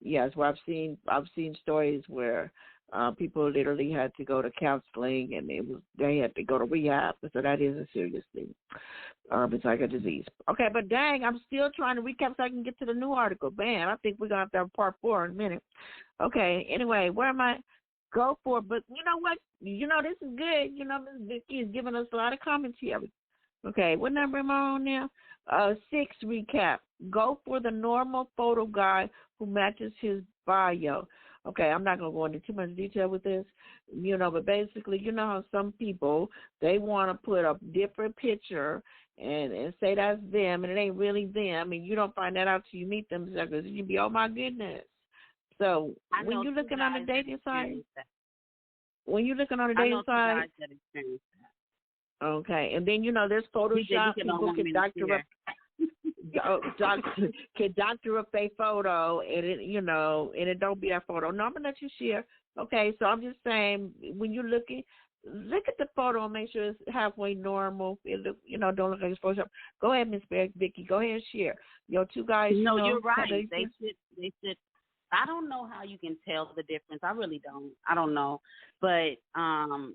Yes, well, I've seen stories where people literally had to go to counseling, and they had to go to rehab. So that is a serious thing. It's like a disease. Okay, but dang, I'm still trying to recap so I can get to the new article. Man, I think we're gonna have to have part 4 in a minute. Okay. Anyway, where am I? Go for it. But you know what? This is good. Ms. Vicky is giving us a lot of commentary. Okay, what number am I on now? 6 recap. Go for the normal photo guy who matches his bio. Okay, I'm not going to go into too much detail with this, but basically, how some people, they want to put a different picture and say that's them, and it ain't really them, and you don't find that out till you meet them, because you be, oh, my goodness. So when you're looking on the dating site, okay, and then there's Photoshop. People can doctor up their photo, and it don't be that photo. No, I'm gonna let you share. Okay, so I'm just saying, when you're looking, look at the photo and make sure it's halfway normal. Don't look like it's Photoshop. Go ahead, Miss Vicky. Go ahead and share. Your two guys. No, you're right. They should. I don't know how you can tell the difference. I really don't. I don't know, but I'll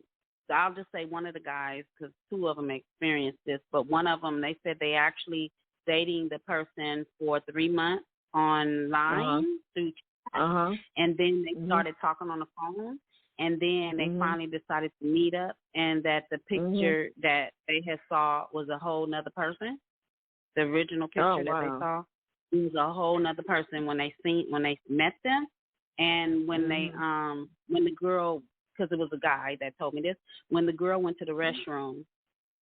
just say one of the guys, because 2 of them experienced this, but one of them, they said they actually dating the person for 3 months online through chat, and then they started talking on the phone, and then they finally decided to meet up, and that the picture that they had saw was a whole nother person. The original picture that they saw, it was a whole nother person when they met them, and when when the girl, because it was a guy that told me this, when the girl went to the restroom,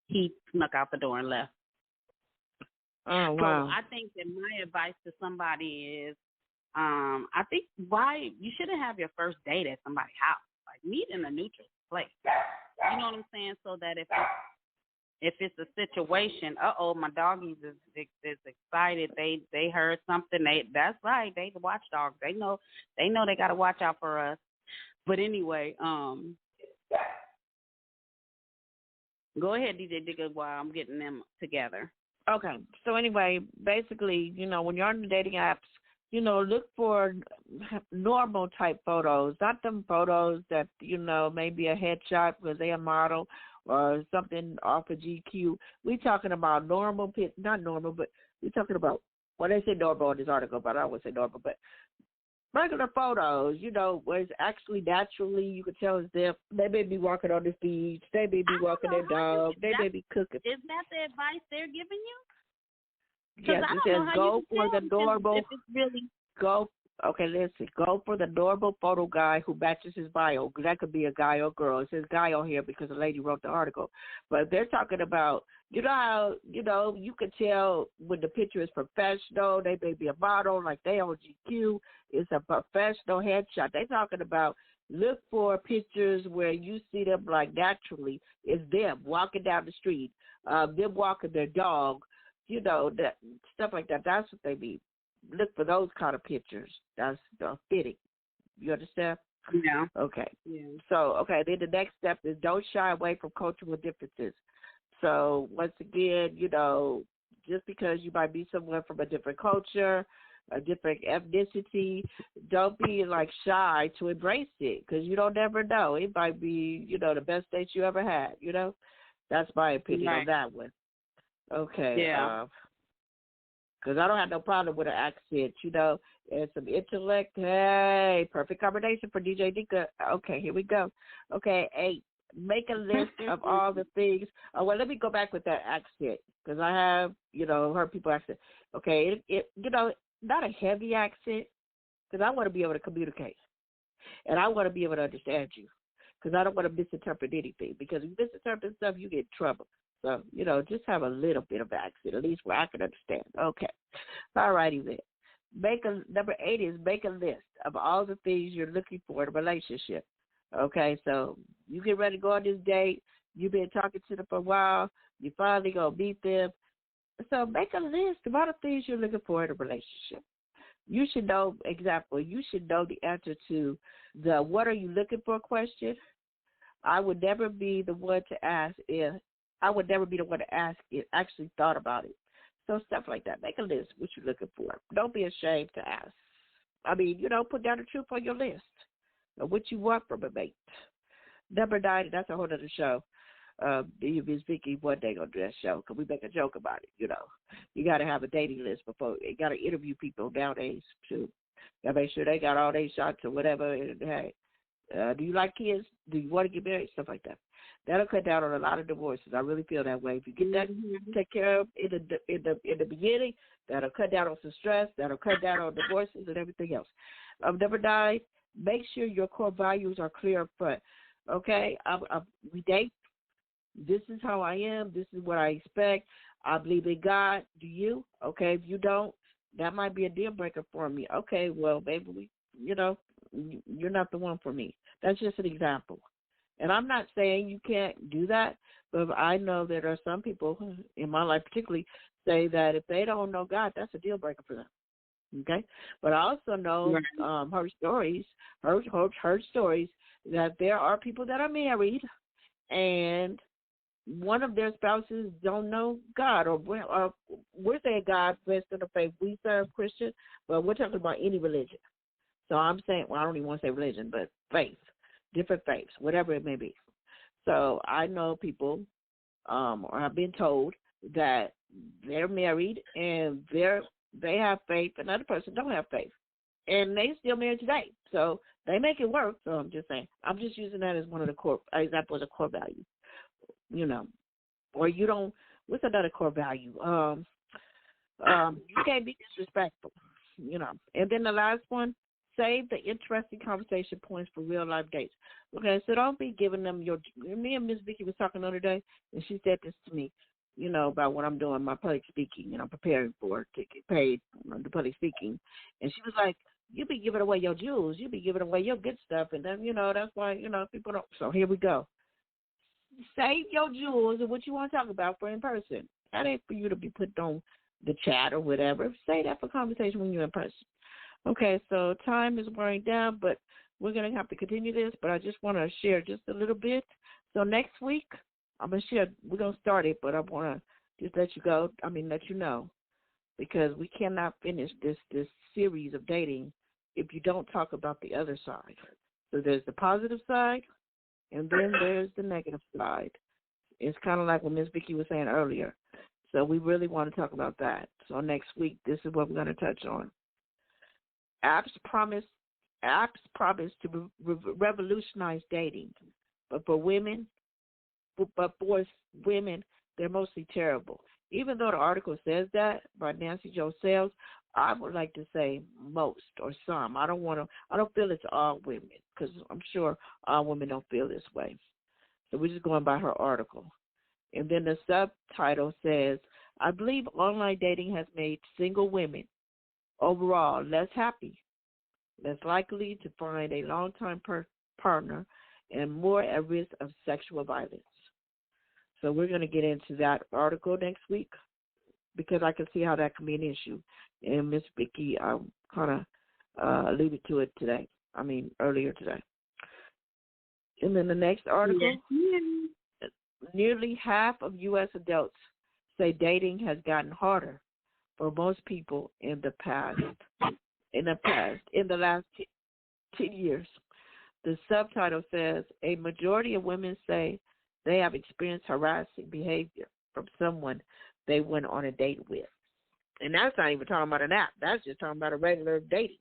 he snuck out the door and left. Oh, wow. So I think that my advice to somebody is, I think you shouldn't have your first date at somebody's house. Like, meet in a neutral place. You know what I'm saying? So that if it's a situation, my doggies is excited. They heard something. That's right. They the watchdogs. They know they got to watch out for us. But anyway, go ahead, DJ Digger, while I'm getting them together. Okay. So anyway, basically, when you're on the dating apps, look for normal type photos, not them photos that, maybe a headshot because they a model or something off of GQ. We talking about normal, not normal, but we talking about, well, they say normal in this article, but I don't want to say normal, but regular photos, where it's actually naturally, you can tell it's them. They may be walking on the beach. They may be walking their dog. They may be cooking. Is that the advice they're giving you? Yes, it says go for the normal. If it's really Okay, listen. Go for the normal photo guy who matches his bio. That could be a guy or girl. It says guy on here because a lady wrote the article. But they're talking about, how, you can tell when the picture is professional. They may be a model, like they on GQ. It's a professional headshot. They're talking about, look for pictures where you see them like naturally. It's them walking down the street, them walking their dog, that stuff like that. That's what they mean. Look for those kind of pictures. That's fitting. You understand? Yeah. Okay. Yeah. So, then the next step is don't shy away from cultural differences. So, once again, just because you might be someone from a different culture, a different ethnicity, don't be like shy to embrace it, because you don't never know. It might be, the best date you ever had. That's my opinion on that one. Okay. Yeah. Because I don't have no problem with an accent, and some intellect. Hey, perfect combination for DJ Dika. Okay, here we go. Okay, 8, make a list of all the things. Oh, well, let me go back with that accent, because I have, heard people accent. Okay, it not a heavy accent, because I want to be able to communicate, and I want to be able to understand you, because I don't want to misinterpret anything, because if you misinterpret stuff, you get in trouble. So, just have a little bit of accent, at least where I can understand. Okay. All righty then. Number 8 is make a list of all the things you're looking for in a relationship. Okay, so you get ready to go on this date. You've been talking to them for a while. You finally going to meet them. So make a list of all the things you're looking for in a relationship. You should know, you should know the answer to the what are you looking for question. I would never be the one to ask if actually thought about it. So stuff like that. Make a list what you're looking for. Don't be ashamed to ask. Put down the truth on your list of what you want from a mate. Number 9, that's a whole other show. Miss Vicky one day gonna do that show because we make a joke about it. You got to have a dating list before you got to interview people nowadays too. Got to make sure they got all their shots or whatever. And hey, do you like kids? Do you want to get married? Stuff like that. That'll cut down on a lot of divorces. I really feel that way. If you get that take care of in the beginning, that'll cut down on some stress. That'll cut down on divorces and everything else. Number 9, make sure your core values are clear up front. Okay, we date. This is how I am. This is what I expect. I believe in God. Do you? Okay, if you don't, that might be a deal breaker for me. Okay, well, maybe you're not the one for me. That's just an example. And I'm not saying you can't do that, but I know there are some people in my life particularly say that if they don't know God, that's a deal breaker for them. Okay? But I also know her stories that there are people that are married and one of their spouses don't know God, or we're saying God based on the faith we serve, Christian, but we're talking about any religion. So I'm saying, well, I don't even want to say religion, but faith, different faiths, whatever it may be. So I know people, or have been told that they're married and they have faith, and another person don't have faith, and they still married today. So they make it work. So I'm just saying, I'm just using that as one of the core examples of core value. Or you don't. What's another core value? You can't be disrespectful. And then the last one, save the interesting conversation points for real life dates. Okay, so don't be giving them me and Miss Vicky was talking the other day, and she said this to me, about what I'm doing, my public speaking, preparing for to get paid the public speaking. And she was like, you be giving away your jewels, you be giving away your good stuff, and then, that's why, people don't. So here we go. Save your jewels and what you want to talk about for in person. That ain't for you to be put on the chat or whatever. Say that for conversation when you're in person. Okay, so time is wearing down, but we're going to have to continue this, but I just want to share just a little bit. So next week, I'm going to share, we're going to start it, but I want to just let you know, because we cannot finish this series of dating if you don't talk about the other side. So there's the positive side, and then there's the negative side. It's kind of like what Ms. Vicky was saying earlier. So we really want to talk about that. So next week, this is what we're going to touch on. Apps promise to revolutionize dating, but for women, women, they're mostly terrible. Even though the article says that by Nancy Jo Sales, I would like to say most or some. I don't feel it's all women, because I'm sure all women don't feel this way. So we're just going by her article. And then the subtitle says, I believe online dating has made single women overall less happy, less likely to find a long-time partner, and more at risk of sexual violence. So we're going to get into that article next week, because I can see how that can be an issue. And Miss Vicky kind of alluded to it earlier today. And then the next article, nearly half of U.S. adults say dating has gotten harder for most people in the last 10 years. The subtitle says, a majority of women say they have experienced harassing behavior from someone they went on a date with. And that's not even talking about an app. That's just talking about a regular dating.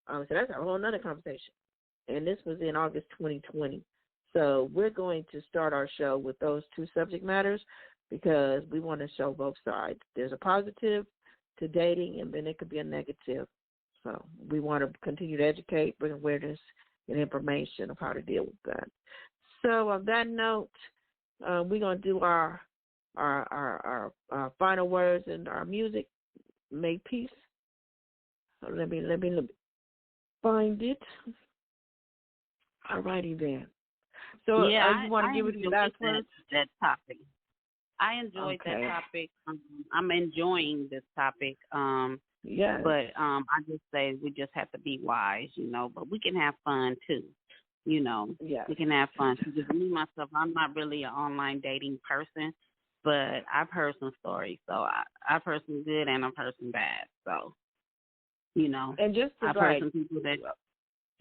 So that's a whole other conversation. And this was in August 2020. So we're going to start our show with those two subject matters, because we want to show both sides. There's a positive to dating, and then it could be a negative. So we want to continue to educate, bring awareness and information of how to deal with that. So on that note, we're going to do our final words and our music. Make peace. So let me find it. All righty then. So you want to give it your last words? That topic. I enjoyed that topic. I'm enjoying this topic. Yeah. But I just say we just have to be wise, but we can have fun too. Yeah. We can have fun. Because me, myself, I'm not really an online dating person, but I've heard some stories. So I've heard some good and I've heard some bad. So You know, and just I've heard some people that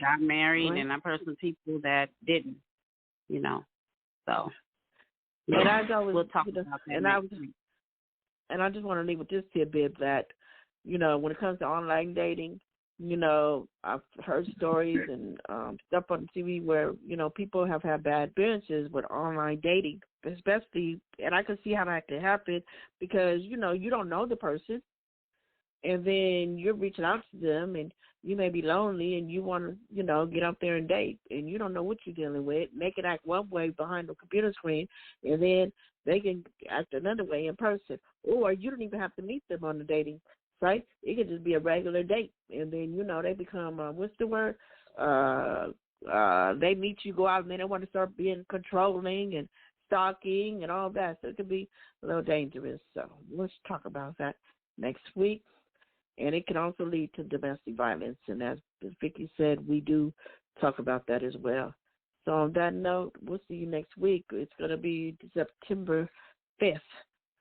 got married, and I've heard some people that didn't. You know, so and I always, we'll talk about that. And I just want to leave with this tidbit that, you know, when it comes to online dating, you know, I've heard stories and stuff on TV where, you know, people have had bad experiences with online dating, especially, and I can see how that can happen because, you know, you don't know the person, and then you're reaching out to them, and you may be lonely, and you want to, you know, get out there and date, and you don't know what you're dealing with. They can act one way behind the computer screen, and then they can act another way in person. Or you don't even have to meet them on the dating site. It could just be a regular date, and then, you know, they become, what's the word? They meet you, go out, and then they want to start being controlling and stalking and all that. So it could be a little dangerous. So let's talk about that next week. And it can also lead to domestic violence. And as Vicki said, we do talk about that as well. So on that note, we'll see you next week. It's going to be September 5th.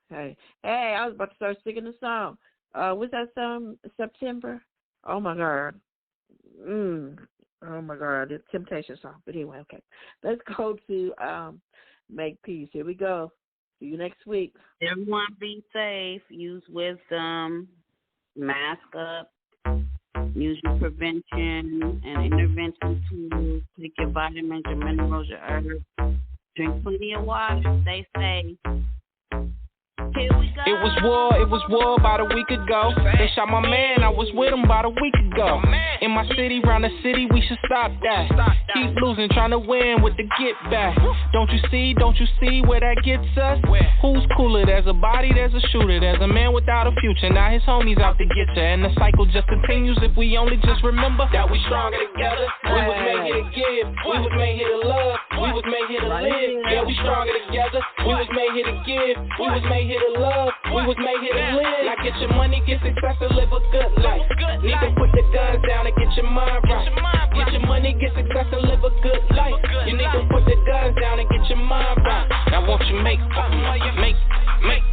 Hey, I was about to start singing the song. What's that song, September? Oh, my God. Oh, my God. It's a Temptation song. But anyway, okay. Let's go to Make Peace. Here we go. See you next week. Everyone be safe. Use wisdom. Mask up, use your prevention and intervention tools, take your vitamins, your minerals, your herbs, drink plenty of water, stay safe. Here we go. It was war about a week ago. They shot my man, I was with him about a week ago. In my city, round the city, we should stop that. Keep losing, trying to win with the get back. Don't you see where that gets us? Who's cooler? There's a body, there's a shooter. There's a man without a future, now his homies out to get ya. And the cycle just continues if we only just remember that we stronger together. We was made here to give, we was made here to love, we was made here to live. Yeah, we stronger together. We was made here to give, we was made here to love, we was made here to live. Now get your money, get success, and live a good life. Need to put the guns down and get your mind right. Get your money, get success, and live a good life. You need to put the guns down and get your mind right. Now won't you make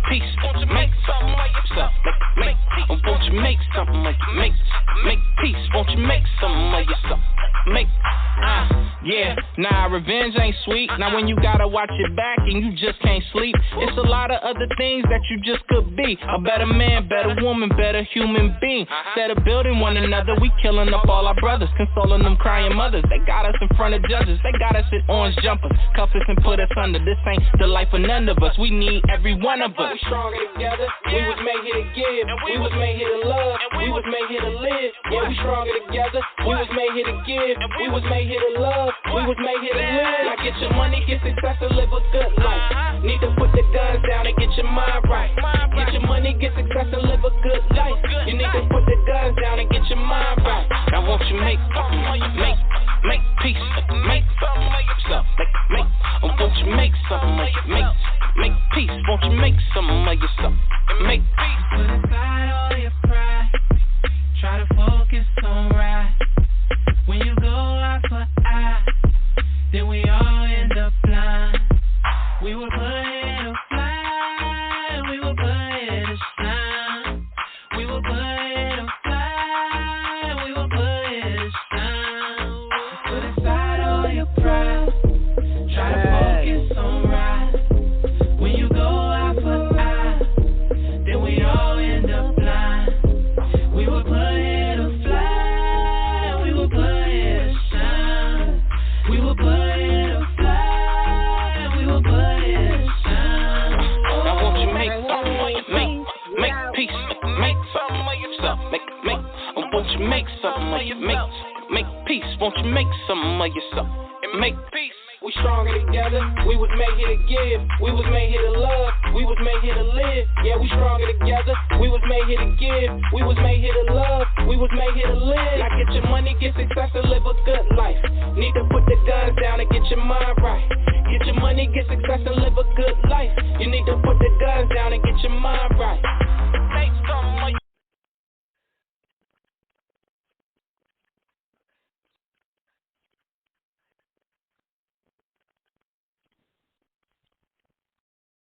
peace? Won't you make something of yourself? Make peace. Won't you make something of you? Make peace. Won't you make something of yourself? Revenge ain't sweet. Now when you gotta watch your back and you just can't sleep, it's a lot of other things that you just could be. A better man, better woman, better human being. Instead of building one another, we killing up all our brothers, consoling them crying mothers. They got us in front of judges, they got us in orange jumpers, cuff us and put us under. This ain't the life of none of us, we need every one of us. We stronger together, we was made here to give, we was made here to love, we was made here to live. Yeah, we stronger together, we was made here to give, we was made here to love, we was made here to live. Now get your money, get success, and live a good life. Need to put the guns down and get your mind right. Get your money, get success, and live a good life. You need to put the guns down and get your mind right. Now won't you make peace, make something of yourself, won't you make something of you, make peace, won't you make something of yourself, make peace. Put aside all your pride, try to focus on right. When you go eye for eye, then we all end up blind. We were put here to fly, we were put here to shine. We were put here to fly, we were put here to shine. Put aside all your pride, try to focus on right. When you go eye for eye, then we all end up blind. We were put here to fly, we were put here to shine. We were put here to fly, we were put here to shine. Now won't you make something of you, make peace, make something of yourself, won't you make something of you, make peace, won't you make something of yourself, make peace. We stronger together, we was made here to give, we was made here to love, we was made here to live. Yeah, we stronger together, we was made here to give, we was made here to love, we was made here to live. Now get your money, get success, and live a good life. Need to put the guns down and get your mind right. Get your money, get success, and live a good life. You need to put the guns down and get your